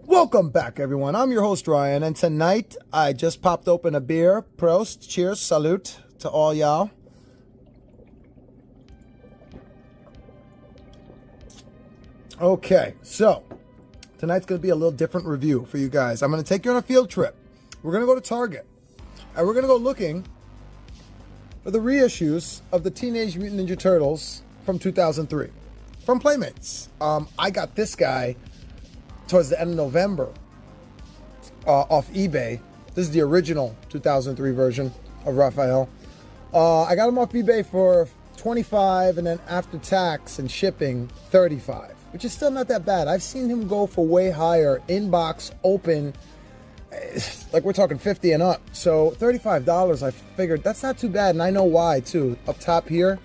Welcome back, everyone. I'm your host, Ryan, and tonight I just popped open a beer. Prost, cheers, salute to all y'all. Okay, so tonight's going to be a little different review for you guys. I'm going to take you on a field trip. We're going to go to Target, and we're going to go looking for the reissues of the Teenage Mutant Ninja Turtles from 2003 from Playmates. I got this guy towards the end of November off eBay. This is the original 2003 version of Raphael. I got him off eBay for $25, and then after tax and shipping, $35, which is still not that bad. I've seen him go for way higher, in-box, open, like we're talking 50 and up. So $35, I figured that's not too bad, and I know why too. Up top here,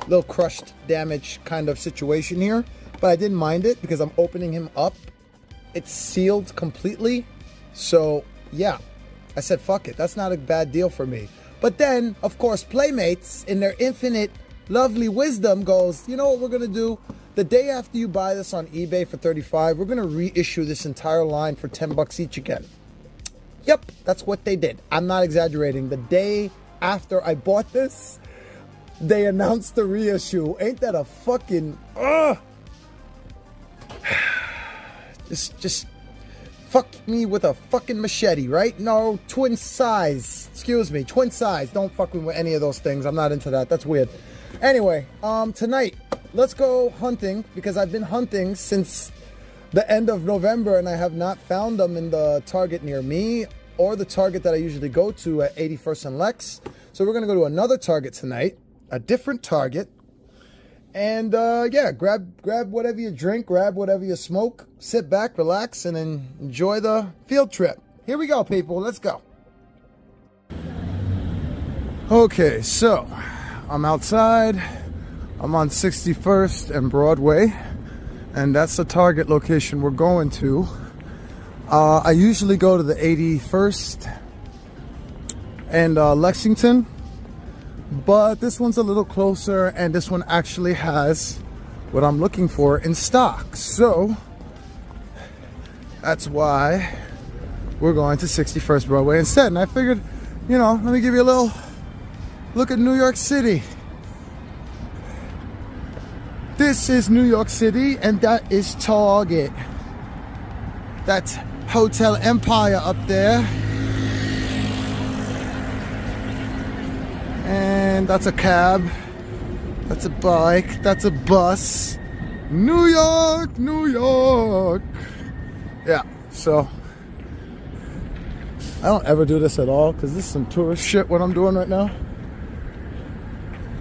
little crushed, damage kind of situation here, but I didn't mind it because I'm opening him up. It's sealed completely. So yeah, I said, fuck it. That's not a bad deal for me. But then, of course, Playmates, in their infinite, lovely wisdom, goes, you know what we're going to do? The day after you buy this on eBay for $35, we're going to reissue this entire line for $10 each again. Yep, that's what they did. I'm not exaggerating. The day after I bought this, they announced the reissue. Ain't that a fucking... Just fuck me with a fucking machete, right? No, twin size. Excuse me, twin size. Don't fuck me with any of those things. I'm not into that. That's weird. Anyway, tonight, let's go hunting, because I've been hunting since the end of November, and I have not found them in the Target near me or the Target that I usually go to at 81st and Lex. So we're going to go to another Target tonight, a different Target. And yeah, grab whatever you drink, grab whatever you smoke, sit back, relax, and enjoy the field trip. Here we go, people. Let's go. Okay, so I'm outside. I'm on 61st and Broadway, and that's the Target location we're going to. I usually go to the 81st and Lexington. But this one's a little closer, and this one actually has what I'm looking for in stock. So that's why we're going to 61st Broadway instead. And I figured, you know, let me give you a little look at New York City. This is New York City, and that is Target. That's Hotel Empire up there. And that's a cab, that's a bike, that's a bus. New York, New York. Yeah, so I don't ever do this at all, because this is some tourist shit what I'm doing right now.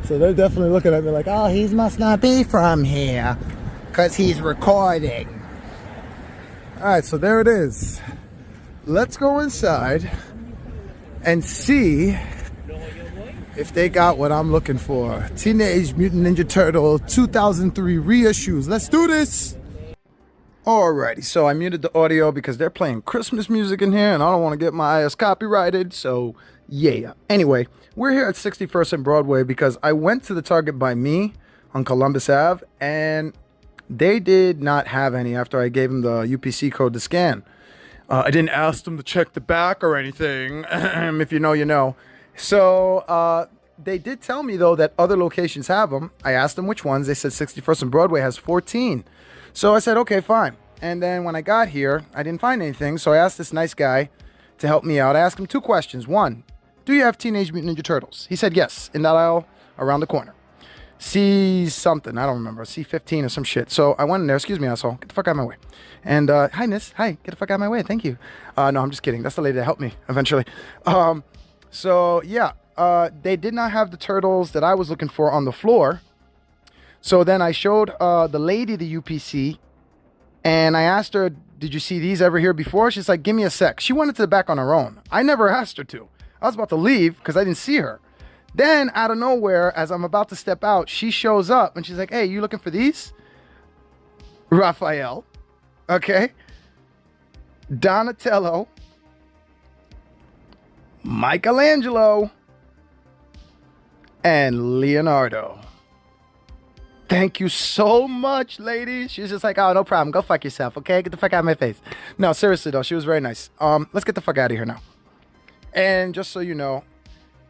So they're definitely looking at me like, oh, he must not be from here, because he's recording. Alright, so there it is. Let's go inside and see if they got what I'm looking for. Teenage Mutant Ninja Turtle 2003 reissues. Let's do this! Alrighty, so I muted the audio because they're playing Christmas music in here, and I don't want to get my ass copyrighted, so yeah. Anyway, we're here at 61st and Broadway because I went to the Target by me on Columbus Ave, and they did not have any after I gave them the UPC code to scan. I didn't ask them to check the back or anything. If you know, you know. So they did tell me, though, that other locations have them. I asked them which ones. They said 61st and Broadway has 14. So I said, okay, fine. And then when I got here, I didn't find anything. So I asked this nice guy to help me out. I asked him two questions. One, do you have Teenage Mutant Ninja Turtles? He said yes, in that aisle around the corner. C something, I don't remember, C15 or some shit. So I went in there, excuse me, asshole, get the fuck out of my way. And hi, miss, hi, get the fuck out of my way, thank you. No, I'm just kidding. That's the lady that helped me eventually. So yeah, they did not have the turtles that I was looking for on the floor. So then I showed the lady the UPC, and I asked her, did you see these ever here before? She's like, give me a sec. She went into the back on her own. I never asked her to. I was about to leave because I didn't see her. Then out of nowhere, as I'm about to step out, she shows up and she's like, hey, you looking for these? Raphael, okay, Donatello, Michelangelo, and Leonardo. Thank you so much, lady. She was just like, oh, no problem. Go fuck yourself, okay? Get the fuck out of my face. No, seriously, though. She was very nice. Let's get the fuck out of here now. And just so you know,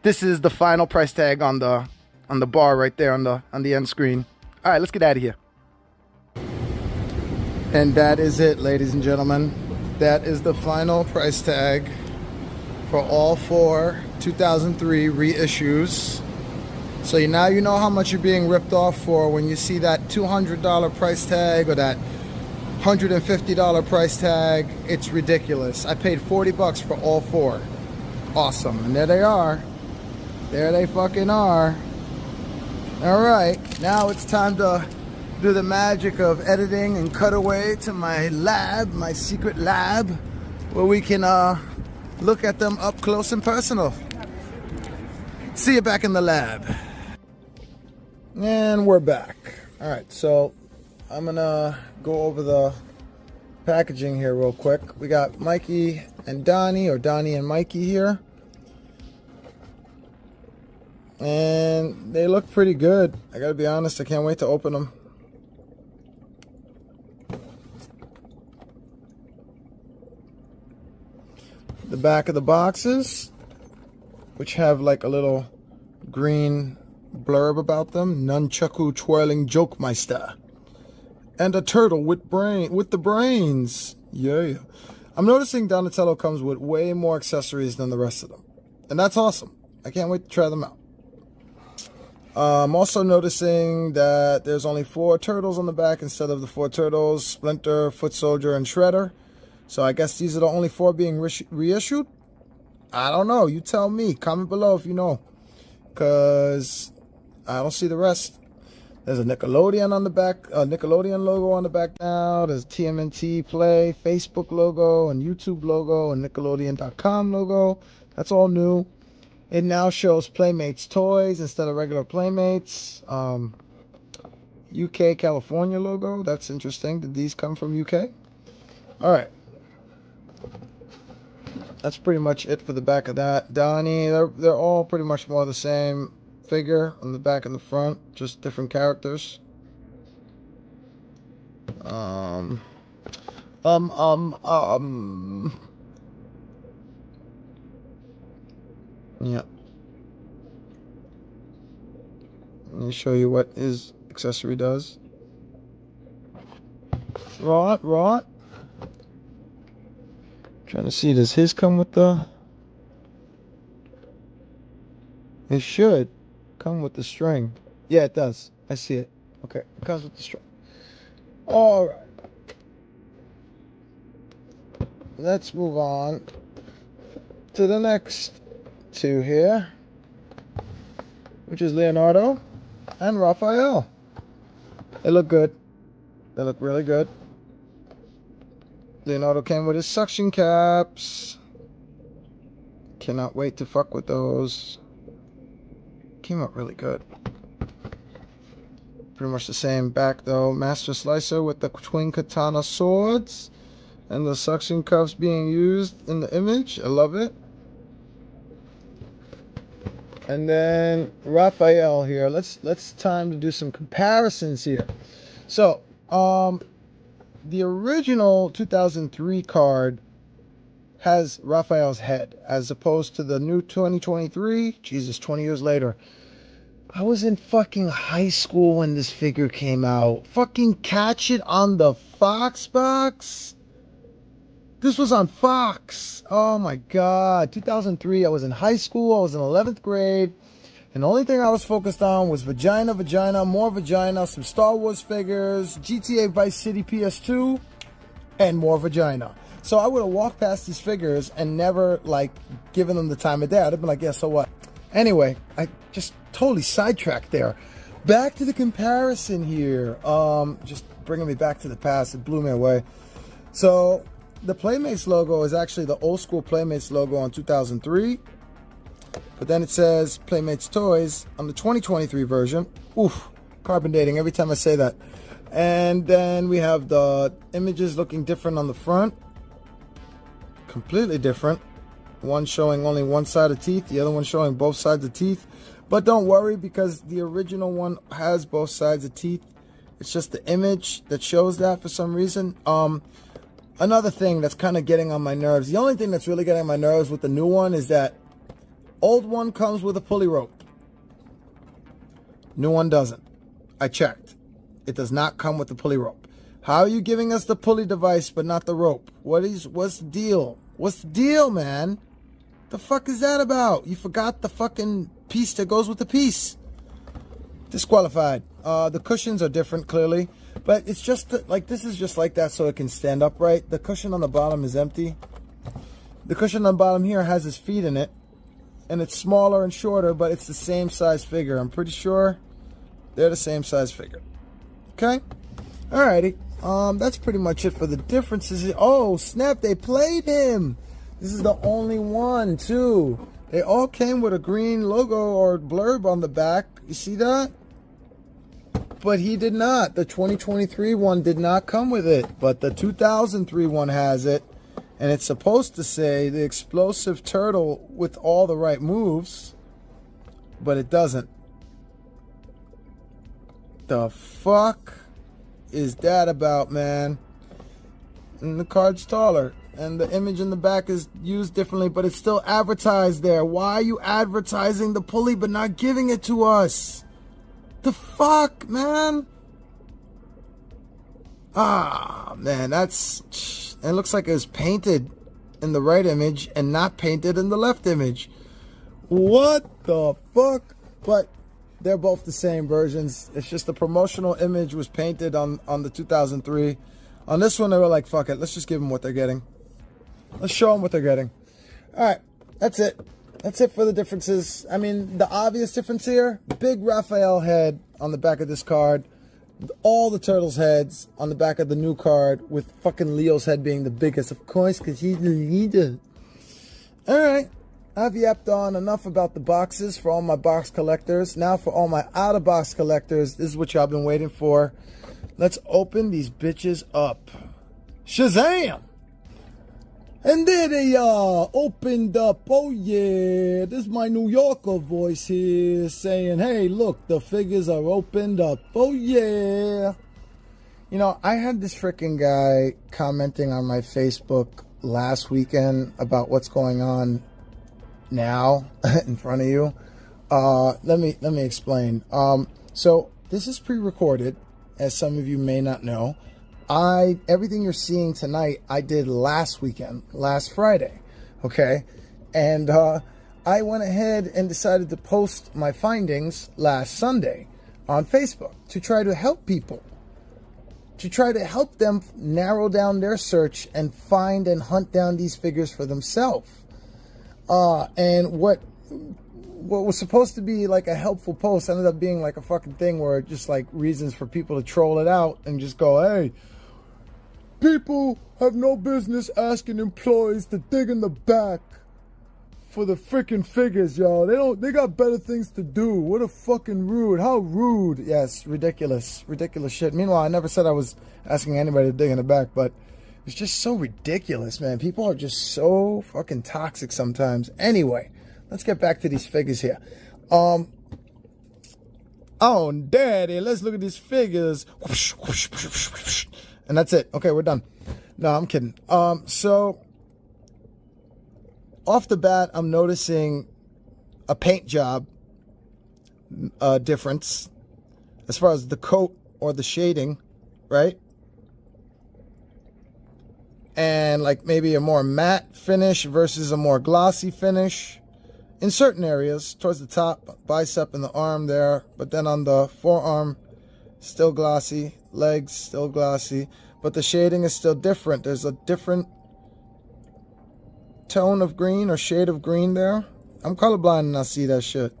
this is the final price tag on the bar right there on the end screen. All right, let's get out of here. And that is it, ladies and gentlemen. That is the final price tag for all 4 2003 reissues. So now you know how much you're being ripped off for when you see that $200 price tag or that $150 price tag. It's ridiculous. I paid $40 for all 4. Awesome. And there they are. There they fucking are. All right, now it's time to do the magic of editing and cut away to my lab, my secret lab, where we can look at them up close and personal. See you back in the lab. And we're back. All right, so I'm gonna go over the packaging here real quick. We got Mikey and Donnie, or Donnie and Mikey here. And they look pretty good. I gotta be honest, I can't wait to open them. The back of the boxes, which have like a little green blurb about them. Nunchaku twirling joke meister. And a turtle with the brains. Yeah. I'm noticing Donatello comes with way more accessories than the rest of them. And that's awesome. I can't wait to try them out. I'm also noticing that there's only 4 turtles on the back instead of the 4 turtles, Splinter, Foot Soldier, and Shredder. So I guess these are the only 4 being reissued? I don't know. You tell me. Comment below if you know. Because I don't see the rest. There's a Nickelodeon on the back, Nickelodeon logo on the back now. There's TMNT Play, Facebook logo, and YouTube logo, and Nickelodeon.com logo. That's all new. It now shows Playmates toys instead of regular Playmates. UK, California logo. That's interesting. Did these come from UK? Alright. That's pretty much it for the back of that. Donnie, they're all pretty much more the same figure on the back and the front. Just different characters. Yeah. Let me show you what his accessory does. Right. Trying to see, does his come with the... It should come with the string. Yeah, it does. I see it. Okay, it comes with the string. Alright. Let's move on to the next 2 here, which is Leonardo and Raphael. They look good. They look really good. Leonardo came with his suction caps. Cannot wait to fuck with those. Came out really good. Pretty much the same back though. Master Slicer with the twin katana swords. And the suction cups being used in the image. I love it. And then Raphael here. Let's time to do some comparisons here. So, the original 2003 card has Raphael's head, as opposed to the new 2023. Jesus, 20 years later. I was in fucking high school when this figure came out. Fucking catch it on the Fox box. This was on Fox. Oh my god. 2003, I was in high school. I was in 11th grade. And the only thing I was focused on was vagina, more vagina, some Star Wars figures, GTA Vice City PS2, and more vagina. So I would have walked past these figures and never, like, given them the time of day. I'd have been like, yeah, so what? Anyway, I just totally sidetracked there. Back to the comparison here. Just bringing me back to the past. It blew me away. So the Playmates logo is actually the old school Playmates logo on 2003. But then it says Playmates Toys on the 2023 version. Oof, carbon dating every time I say that. And then we have the images looking different on the front. Completely different. One showing only one side of teeth, the other one showing both sides of teeth. But don't worry, because the original one has both sides of teeth. It's just the image that shows that for some reason. Another thing that's kind of getting on my nerves. The only thing that's really getting on my nerves with the new one is that old one comes with a pulley rope. New one doesn't. I checked. It does not come with the pulley rope. How are you giving us the pulley device but not the rope? What's the deal? What's the deal, man? The fuck is that about? You forgot the fucking piece that goes with the piece. Disqualified. The cushions are different, clearly. But it's just like, this is just like that so it can stand upright. The cushion on the bottom is empty. The cushion on the bottom here has his feet in it. And it's smaller and shorter, but it's the same size figure. I'm pretty sure they're the same size figure. Okay? Alrighty. That's pretty much it for the differences. Oh, snap, they played him. This is the only one, too. They all came with a green logo or blurb on the back. You see that? But he did not. The 2023 one did not come with it. But the 2003 one has it. And it's supposed to say the explosive turtle with all the right moves. But it doesn't. The fuck is that about, man? And the card's taller. And the image in the back is used differently, but it's still advertised there. Why are you advertising the pulley but not giving it to us? The fuck, man? Ah, man, that's... It looks like it was painted in the right image and not painted in the left image. What the fuck? But they're both the same versions. It's just the promotional image was painted on the 2003. On this one, they were like, fuck it. Let's just give them what they're getting. Let's show them what they're getting. All right. That's it. That's it for the differences. I mean, the obvious difference here, big Raphael head on the back of this card. All the Turtles' heads on the back of the new card, with fucking Leo's head being the biggest, of course, because he's the leader. All right. I've yapped on enough about the boxes for all my box collectors. Now for all my out-of-box collectors, this is what y'all been waiting for. Let's open these bitches up. Shazam! And there they are, opened up. Oh yeah, this is my New Yorker voice here saying, hey, look, the figures are opened up. Oh yeah. You know, I had this freaking guy commenting on my Facebook last weekend about what's going on now in front of you. Let me explain. So this is pre-recorded, as some of you may not know. Everything you're seeing tonight, I did last weekend, last Friday, okay? And I went ahead and decided to post my findings last Sunday on Facebook to try to help people, to try to help them narrow down their search and find and hunt down these figures for themselves. And what was supposed to be like a helpful post ended up being like a fucking thing where it just like reasons for people to troll it out and just go, hey, people have no business asking employees to dig in the back for the freaking figures, y'all. They got better things to do. What a fucking rude. How rude. Yes, ridiculous shit. Meanwhile, I never said I was asking anybody to dig in the back, but it's just so ridiculous, man. People are just so fucking toxic sometimes. Anyway, let's get back to these figures here. Oh, daddy, let's look at these figures. And that's it. Okay, we're done. No, I'm kidding. So off the bat, I'm noticing a paint job difference as far as the coat or the shading, right? And like maybe a more matte finish versus a more glossy finish in certain areas, towards the top, bicep and the arm there, but then on the forearm, still glossy, legs still glossy, but the shading is still different. There's a different tone of green or shade of green there. I'm colorblind and I see that shit.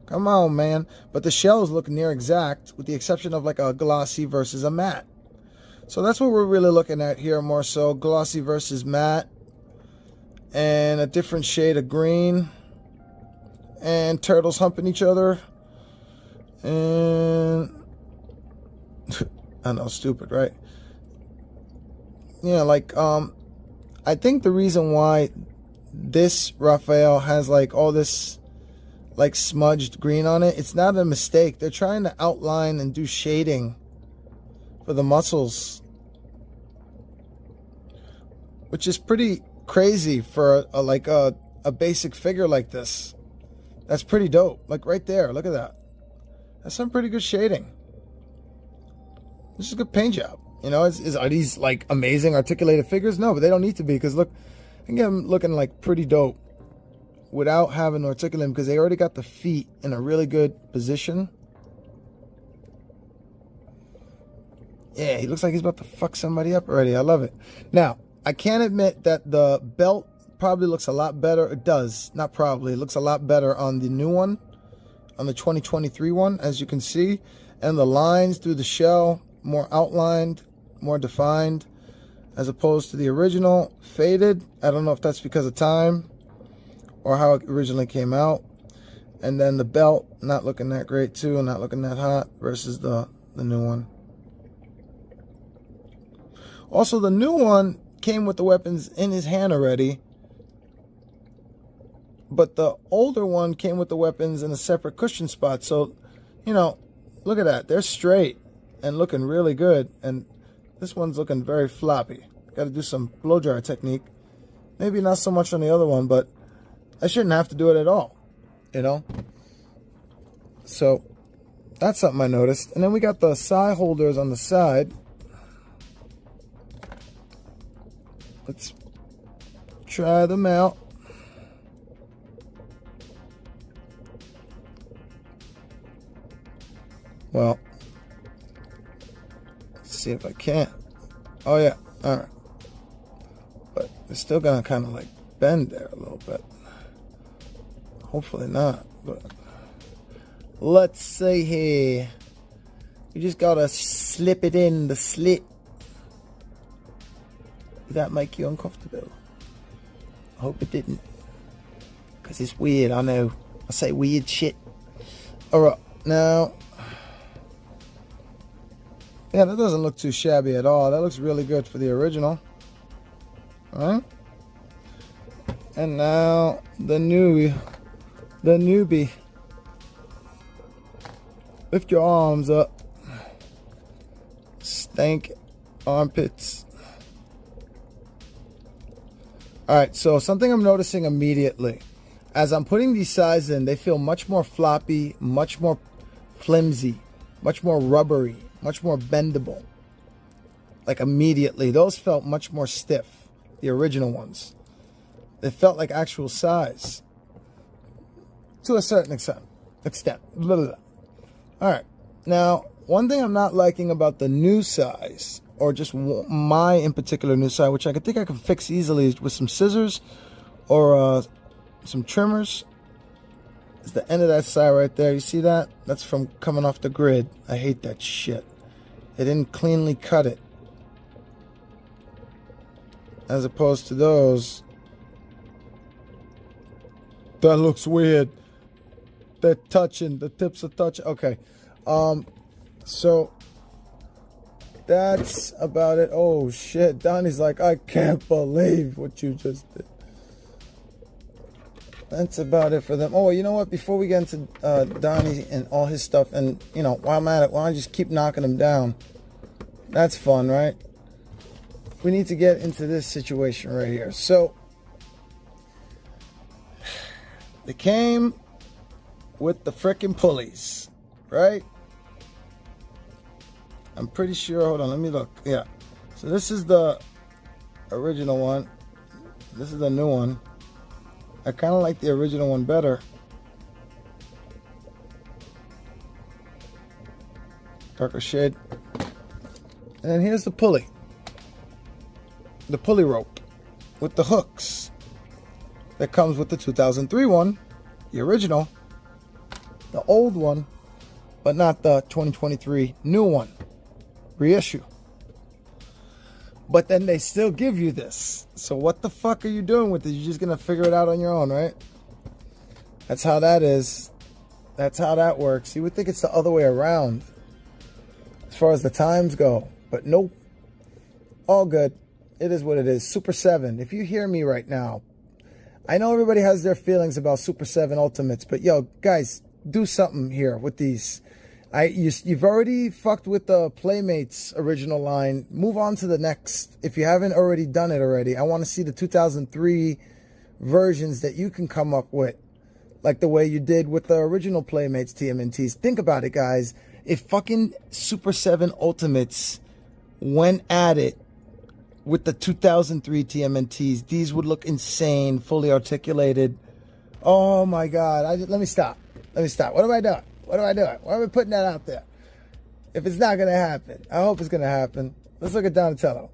Come on, man. But the shells look near exact, with the exception of like a glossy versus a matte. So that's what we're really looking at here, more so glossy versus matte, and a different shade of green, and turtles humping each other, and I know, stupid, right? Yeah, like I think the reason why this Raphael has like all this like smudged green on it, it's not a mistake. They're trying to outline and do shading for the muscles, which is pretty crazy for a basic figure like this. That's pretty dope. Like right there, look at that. That's some pretty good shading. This is a good paint job. You know, are these like amazing articulated figures? No, but they don't need to be, because look, I can get them looking like pretty dope without having to articulate them, because they already got the feet in a really good position. Yeah, he looks like he's about to fuck somebody up already. I love it. Now, I can't admit that the belt probably looks a lot better. It does. Not probably. It looks a lot better on the new one, on the 2023 one, as you can see. And the lines through the shell, more outlined, more defined, as opposed to the original, faded. I don't know if that's because of time or how it originally came out. And then the belt, not looking that great too, not looking that hot, versus the new one. Also, the new one came with the weapons in his hand already, but the older one came with the weapons in a separate cushion spot. So, you know, look at that. They're straight and looking really good. And this one's looking very floppy. Got to do some blow dryer technique. Maybe not so much on the other one, but I shouldn't have to do it at all, you know? So that's something I noticed. And then we got the side holders on the side. Let's try them out. Well, let's see if I can. Oh yeah, all right. But it's still gonna kind of like bend there a little bit. Hopefully not, but let's see here. You just gotta slip it in the slit. Did that make you uncomfortable? I hope it didn't, because it's weird. I know I say weird shit. Alright, now, yeah, that doesn't look too shabby at all. That looks really good for the original. Alright, and now the newbie. Lift your arms up. Stank armpits. Alright, so something I'm noticing immediately. As I'm putting these sides in, they feel much more floppy, much more flimsy, much more rubbery, much more bendable. Like immediately. Those felt much more stiff, the original ones. They felt like actual size. To a certain extent. Blah, blah, blah. Alright, now, one thing I'm not liking about the new size, or just my in particular new side, which I think I can fix easily with some scissors or some trimmers, is the end of that side right there. You see that? That's from coming off the grid. I hate that shit. They didn't cleanly cut it. As opposed to those. That looks weird. They're touching. The tips are touching. Okay. So that's about it. Oh shit, Donnie's like, I can't believe what you just did. That's about it for them. Oh, you know what? Before we get into Donnie and all his stuff, and you know, while I'm at it, why don't I just keep knocking him down? That's fun, right? We need to get into this situation right here. So they came with the frickin' pulleys, right? I'm pretty sure, hold on, let me look. Yeah. So this is the original one. This is the new one. I kind of like the original one better. Darker shade. And then here's the pulley. The pulley rope with the hooks that comes with the 2003 one, the original, the old one, but not the 2023 new one. Reissue. But then they still give you this. So what the fuck are you doing with it? You're just gonna figure it out on your own, right? That's how that is. That's how that works. You would think it's the other way around as far as the times go, but nope. All good. It is what it is. Super 7. If you hear me right now, I know everybody has their feelings about Super 7 Ultimates, but yo, guys, do something here with these. You've already fucked with the Playmates original line. Move on to the next. If you haven't already done it already, I want to see the 2003 versions that you can come up with, like the way you did with the original Playmates TMNTs. Think about it, guys. If fucking Super 7 Ultimates went at it with the 2003 TMNTs, these would look insane, fully articulated. Oh my God. Let me stop. What am I doing? What am I doing? Why am I putting that out there? If it's not going to happen, I hope it's going to happen. Let's look at Donatello.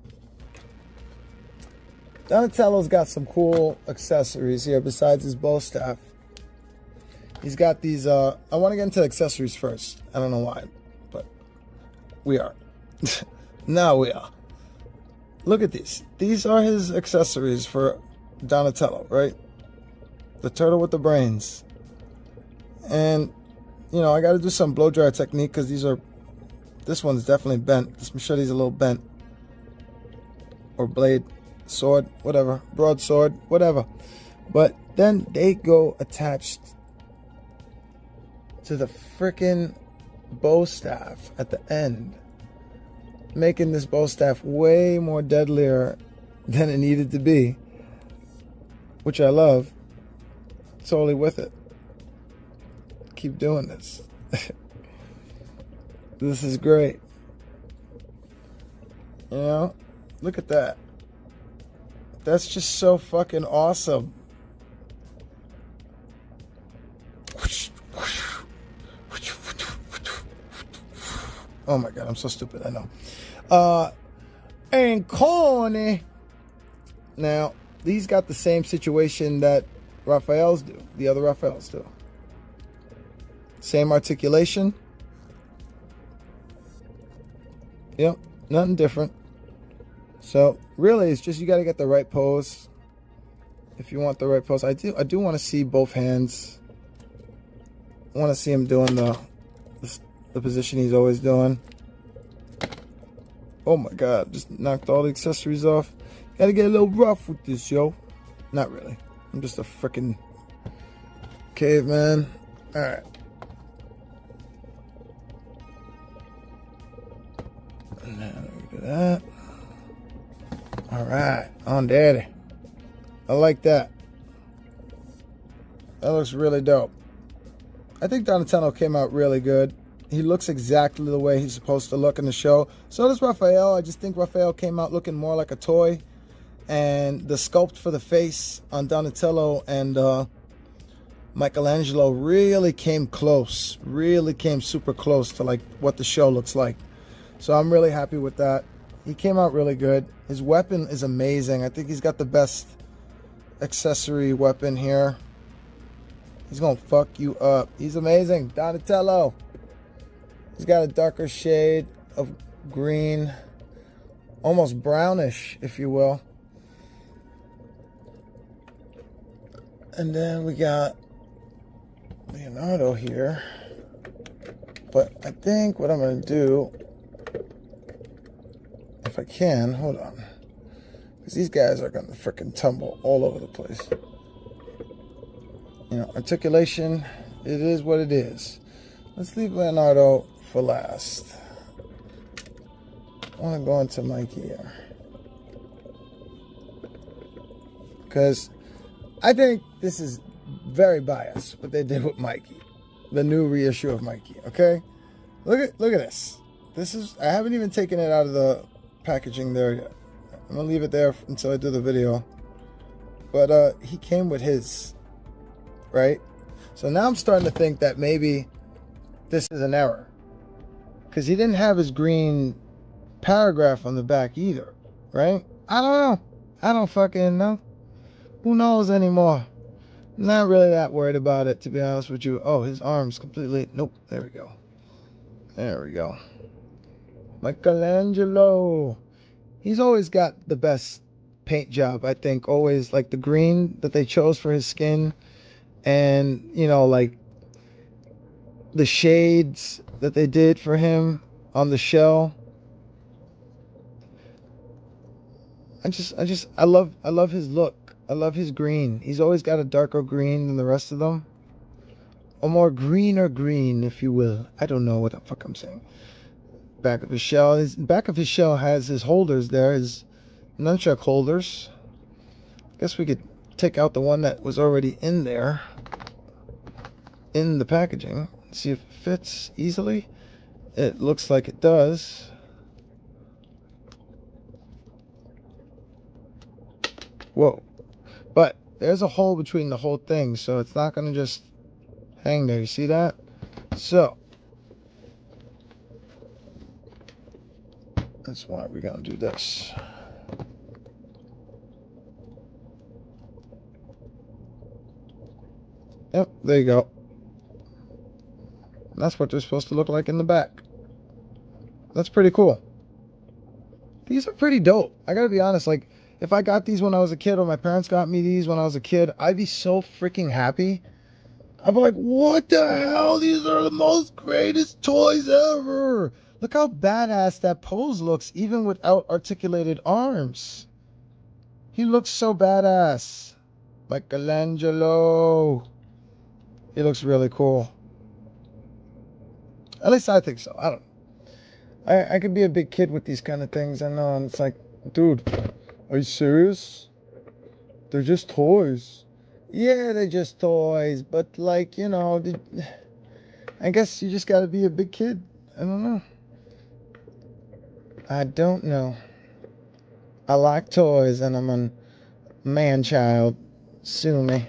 Donatello's got some cool accessories here besides his bow staff. He's got these, I want to get into accessories first. I don't know why, but we are. Now we are. Look at these. These are his accessories for Donatello, right? The turtle with the brains. And, you know, I got to do some blow dry technique because this one's definitely bent. This machete's a little bent. Or blade, sword, whatever. Broadsword, whatever. But then they go attached to the frickin' bow staff at the end, making this bow staff way more deadlier than it needed to be, which I love. Totally with it. Keep doing this. This is great. You know, look at that. That's just so fucking awesome. Oh my God, I'm so stupid, I know. And corny. Now, these got the same situation that Raphael's do. The other Raphael's do. Same articulation. Yep, nothing different. So really, it's just you got to get the right pose. If you want the right pose, I do want to see both hands. I want to see him doing the position he's always doing. Oh my God, just knocked all the accessories off. Got to get a little rough with this, yo. Not really. I'm just a freaking caveman. All right. Now look at that. All right, on daddy. I like that. That looks really dope. I think Donatello came out really good. He looks exactly the way he's supposed to look in the show. So does Raphael. I just think Raphael came out looking more like a toy. And the sculpt for the face on Donatello and Michelangelo really came close. Really came super close to like what the show looks like. So I'm really happy with that. He came out really good. His weapon is amazing. I think he's got the best accessory weapon here. He's gonna fuck you up. He's amazing. Donatello. He's got a darker shade of green. Almost brownish, if you will. And then we got Leonardo here. But I think what I'm gonna do, if I can, hold on, because these guys are gonna freaking tumble all over the place. You know, articulation, it is what it is. Let's leave Leonardo for last. I want to go into Mikey here, because I think this is very biased what they did with Mikey, the new reissue of Mikey. Okay, look at this. This is, I haven't even taken it out of the packaging there yet. I'm gonna leave it there until I do the video. But he came with his, right? So now I'm starting to think that maybe this is an error, because he didn't have his green paragraph on the back either, right? I don't know. I don't fucking know. Who knows anymore? Not really that worried about it, to be honest with you. Oh, his arm's completely, nope, there we go. There we go. Michelangelo. He's always got the best paint job, I think. Always, like the green that they chose for his skin, and you know, like the shades that they did for him on the shell. I love his look. I love his green. He's always got a darker green than the rest of them. a more greener green, if you will. I don't know what the fuck I'm saying. Back of his shell. His back of his shell has his holders there, his nunchuck holders. Guess we could take out the one that was already in there, in the packaging. See if it fits easily. It looks like it does. Whoa. But there's a hole between the whole thing, so it's not going to just hang there. You see that? So that's why we're going to do this. Yep, there you go. That's what they're supposed to look like in the back. That's pretty cool. These are pretty dope. I gotta be honest, like, if I got these when I was a kid, or my parents got me these when I was a kid, I'd be so freaking happy. I'd be like, what the hell? These are the most greatest toys ever. Look how badass that pose looks, even without articulated arms. He looks so badass. Michelangelo. He looks really cool. At least I think so. I don't know. I could be a big kid with these kind of things. I know. And it's like, dude, are you serious? They're just toys. Yeah, they're just toys. But, like, you know, I guess you just got to be a big kid. I don't know. I don't know. I like toys, and I'm a man-child. Sue me.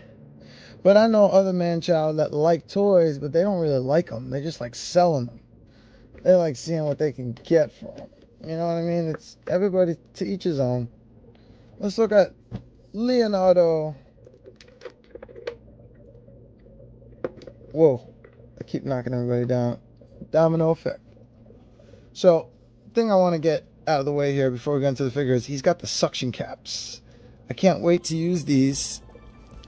But I know other man-child that like toys, but they don't really like them. They just like selling them. They like seeing what they can get from them. You know what I mean? It's everybody to each his own. Let's look at Leonardo. Whoa. I keep knocking everybody down. Domino effect. So, thing I want to get out of the way here before we get into the figures, he's got the suction caps. I can't wait to use these.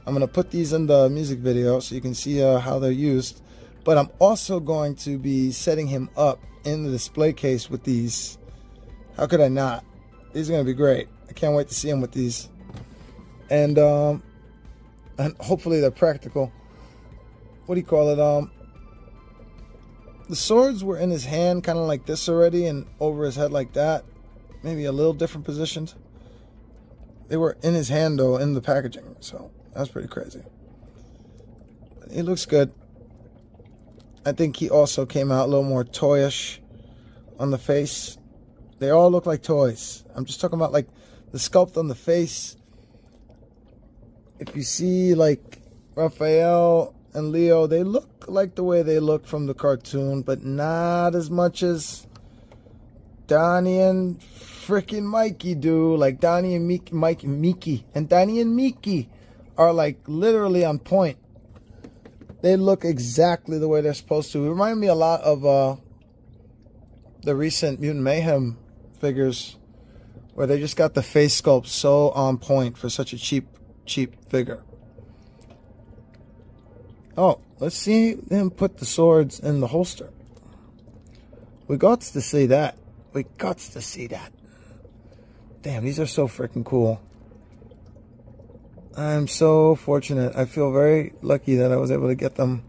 I'm going to put these in the music video so you can see how they're used. But I'm also going to be setting him up in the display case with these. How could I not? These are going to be great. I can't wait to see him with these. And hopefully they're practical. What do you call it? The swords were in his hand kind of like this already and over his head like that. Maybe a little different positioned. They were in his hand though in the packaging. So that's pretty crazy. But he looks good. I think he also came out a little more toyish on the face. They all look like toys. I'm just talking about like the sculpt on the face. If you see like Raphael and Leo, they look like the way they look from the cartoon, but not as much as Donnie and freaking Mikey do. Like Donnie and Mickey. And Donnie and Mickey are like literally on point. They look exactly the way they're supposed to. It reminded me a lot of the recent Mutant Mayhem figures, where they just got the face sculpt so on point for such a cheap figure. Oh, let's see him put the swords in the holster. We got to see that. We got to see that. Damn, these are so freaking cool. I'm so fortunate. I feel very lucky that I was able to get them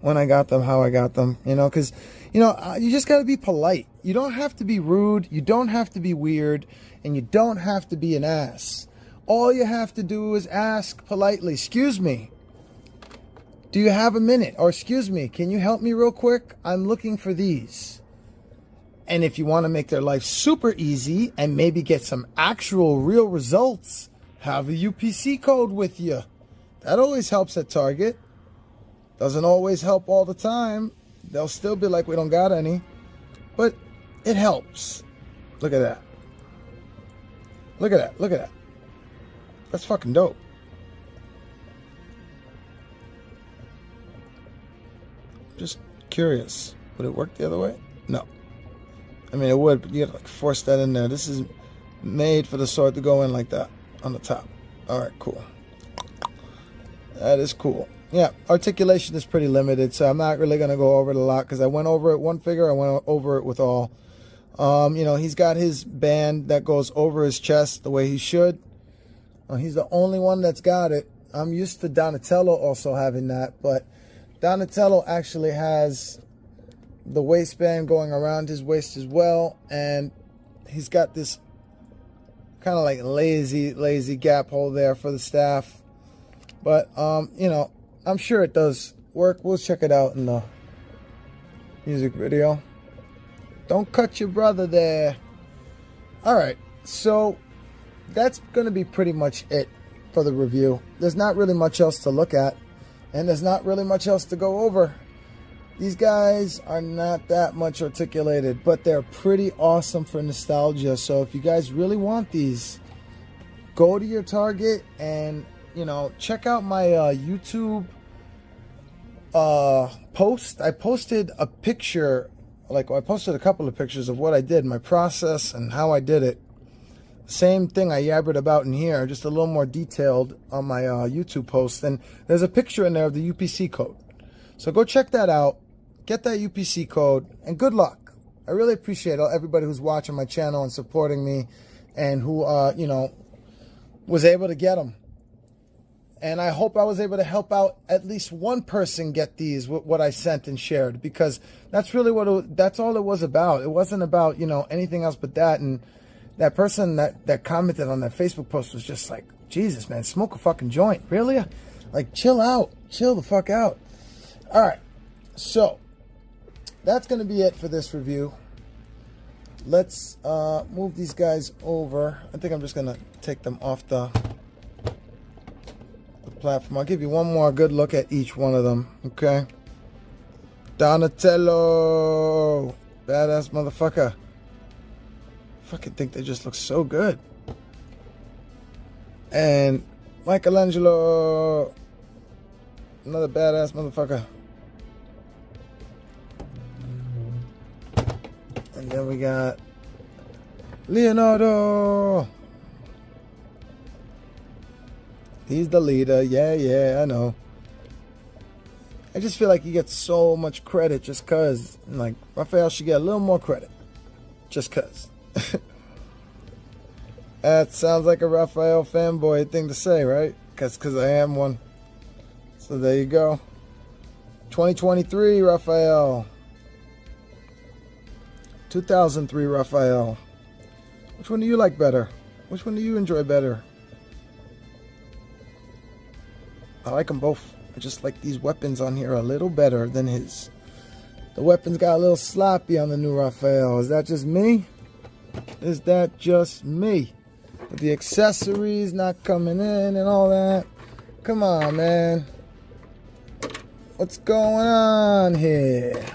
when I got them, how I got them. You know, because, you know, you just got to be polite. You don't have to be rude. You don't have to be weird. And you don't have to be an ass. All you have to do is ask politely, excuse me, do you have a minute? Or excuse me, can you help me real quick? I'm looking for these. And if you want to make their life super easy and maybe get some actual real results, have a UPC code with you. That always helps at Target. Doesn't always help all the time. They'll still be like, we don't got any. But it helps. Look at that. Look at that. Look at that. That's fucking dope. Just curious. Would it work the other way? No. I mean, it would, but you have to like force that in there. This is made for the sword to go in like that on the top. All right, cool. That is cool. Yeah, articulation is pretty limited, so I'm not really going to go over it a lot because I went over it one figure. I went over it with all. You know, he's got his band that goes over his chest the way he should. He's the only one that's got it. I'm used to Donatello also having that, but Donatello actually has the waistband going around his waist as well, and he's got this kind of like lazy gap hole there for the staff. But you know, I'm sure it does work. We'll check it out in the music video. Don't cut your brother there. Alright, so that's going to be pretty much it for the review. There's not really much else to look at, and there's not really much else to go over. These guys are not that much articulated, but they're pretty awesome for nostalgia. So if you guys really want these, go to your Target and, you know, check out my YouTube post. I posted a picture, I posted a couple of pictures of what I did, my process and how I did it. Same thing I yabbered about in here, just a little more detailed on my YouTube post. And there's a picture in there of the UPC code. So go check that out, get that UPC code, and good luck. I really appreciate everybody who's watching my channel and supporting me, and who, you know, was able to get them. And I hope I was able to help out at least one person get these, what I sent and shared, because that's really that's all it was about. It wasn't about, you know, anything else but that. And that person that commented on that Facebook post was just like, Jesus, man, smoke a fucking joint. Really? Like, chill out. Chill the fuck out. All right. So, that's going to be it for this review. Let's move these guys over. I think I'm just going to take them off the platform. I'll give you one more good look at each one of them, okay? Donatello, badass motherfucker. Fucking think they just look so good. And Michelangelo, another badass motherfucker. And then we got Leonardo. He's the leader. Yeah, I know. I just feel like he gets so much credit just because. Like, Raphael should get a little more credit. Just because. That sounds like a Raphael fanboy thing to say, right? Because I am one. So there you go. 2023 Raphael. 2003 Raphael. Which one do you like better? Which one do you enjoy better? I like them both. I just like these weapons on here a little better than his. The weapons got a little sloppy on the new Raphael. Is that just me? Is that just me? With the accessories not coming in and all that. Come on, man. What's going on here?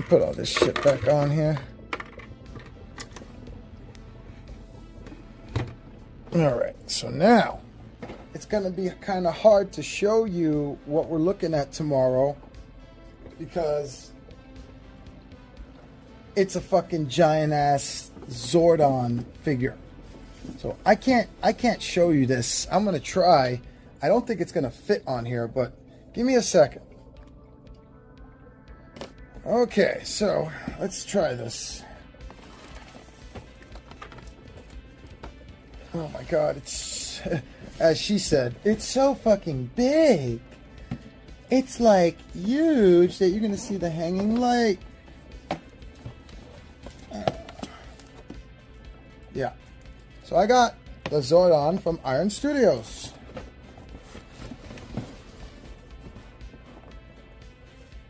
Put all this shit back on here. Alright, so now it's going to be kind of hard to show you what we're looking at tomorrow, because it's a fucking giant ass Zordon figure. So I can't show you this. I'm going to try. I don't think it's going to fit on here, but give me a second. Okay, so let's try this. Oh my god, it's, as she said, it's so fucking big. It's like huge that you're gonna see the hanging light. Yeah. So I got the Zordon from Iron Studios.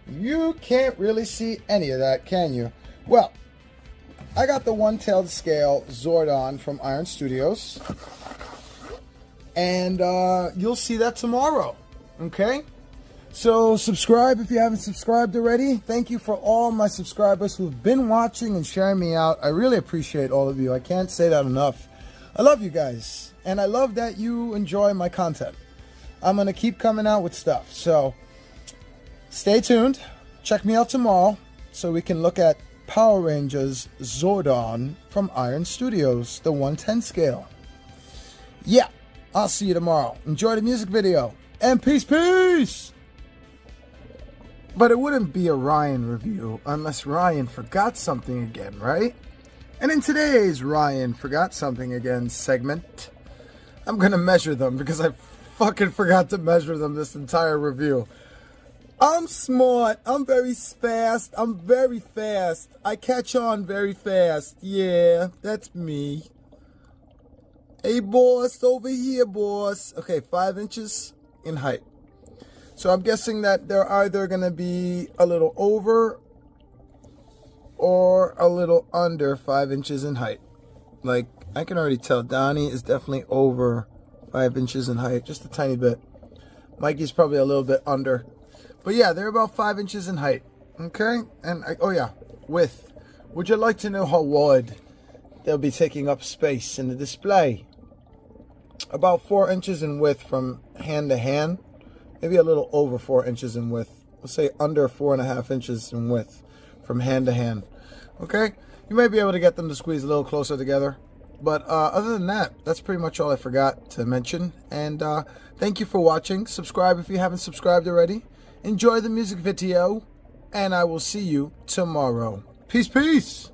You can't really see any of that, can you? Well, I got the one-tailed scale Zordon from Iron Studios. And you'll see that tomorrow. Okay? So subscribe if you haven't subscribed already. Thank you for all my subscribers who've been watching and sharing me out. I really appreciate all of you. I can't say that enough. I love you guys. And I love that you enjoy my content. I'm going to keep coming out with stuff. So stay tuned. Check me out tomorrow so we can look at Power Rangers Zordon from Iron Studios, the 110 scale. Yeah, I'll see you tomorrow. Enjoy the music video. And peace, peace! But it wouldn't be a Ryan review unless Ryan forgot something again, right? And in today's Ryan Forgot Something Again segment, I'm going to measure them because I fucking forgot to measure them this entire review. I'm smart. I'm very fast. I'm very fast. I catch on very fast. Yeah, that's me. Hey, boss, over here, boss. Okay, 5 inches in height. So I'm guessing that they're either going to be a little over or a little under 5 inches in height. Like, I can already tell Donnie is definitely over 5 inches in height, just a tiny bit. Mikey's probably a little bit under. But yeah, they're about 5 inches in height. Okay? And, oh yeah, width. Would you like to know how wide they'll be taking up space in the display? About 4 inches in width from hand to hand. Maybe a little over 4 inches in width. We'll say under 4.5 inches in width from hand to hand. Okay? You may be able to get them to squeeze a little closer together. But other than that, that's pretty much all I forgot to mention. And thank you for watching. Subscribe if you haven't subscribed already. Enjoy the music video. And I will see you tomorrow. Peace, peace.